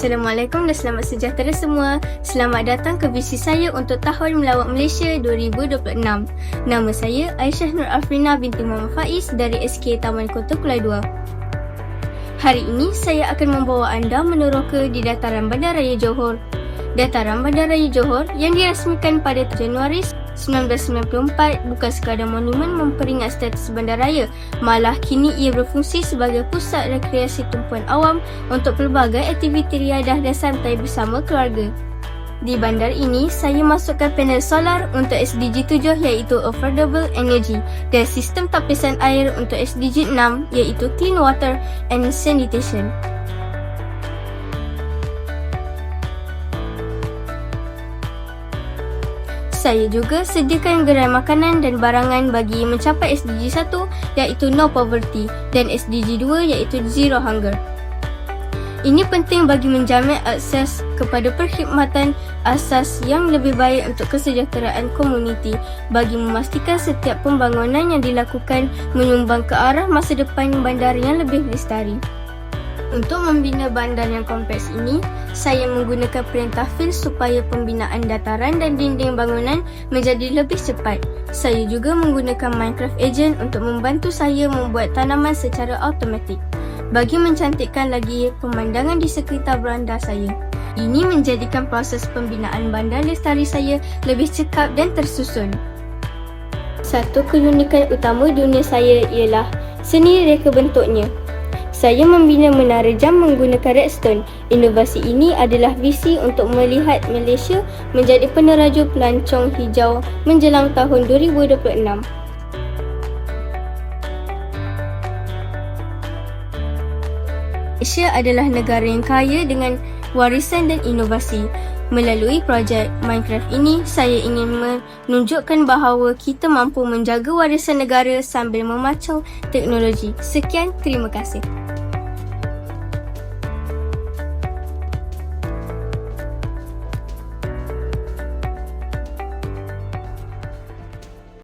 Assalamualaikum dan selamat sejahtera semua. Selamat datang ke visi saya untuk Tahun Melawat Malaysia 2026. Nama saya Aisyah Nur Afrina binti Muhammad Faiz dari SK Taman Kota Kulai Dua. Hari ini saya akan membawa anda meneroka di Dataran Bandaraya Johor. Dataran Bandaraya Johor yang dirasmikan pada Januari 1994 bukan sekadar monumen memperingat status bandaraya, malah kini ia berfungsi sebagai pusat rekreasi tumpuan awam untuk pelbagai aktiviti riadah dan santai bersama keluarga. Di bandar ini, saya masukkan panel solar untuk SDG 7 iaitu Affordable Energy dan sistem tapisan air untuk SDG 6 iaitu Clean Water and Sanitation. Saya juga sediakan gerai makanan dan barangan bagi mencapai SDG 1 iaitu No Poverty dan SDG 2 iaitu Zero Hunger. Ini penting bagi menjamin akses kepada perkhidmatan asas yang lebih baik untuk kesejahteraan komuniti bagi memastikan setiap pembangunan yang dilakukan menyumbang ke arah masa depan bandar yang lebih lestari. Untuk membina bandar yang kompleks ini, saya menggunakan perintah field supaya pembinaan dataran dan dinding bangunan menjadi lebih cepat. Saya juga menggunakan Minecraft Agent untuk membantu saya membuat tanaman secara automatik bagi mencantikkan lagi pemandangan di sekitar bandar saya. Ini menjadikan proses pembinaan bandar lestari saya lebih cekap dan tersusun. Satu keunikan utama dunia saya ialah seni reka bentuknya. Saya membina menara jam menggunakan redstone. Inovasi ini adalah visi untuk melihat Malaysia menjadi peneraju pelancong hijau menjelang tahun 2026. Malaysia adalah negara yang kaya dengan warisan dan inovasi. Melalui projek Minecraft ini, saya ingin menunjukkan bahawa kita mampu menjaga warisan negara sambil memacau teknologi. Sekian, terima kasih.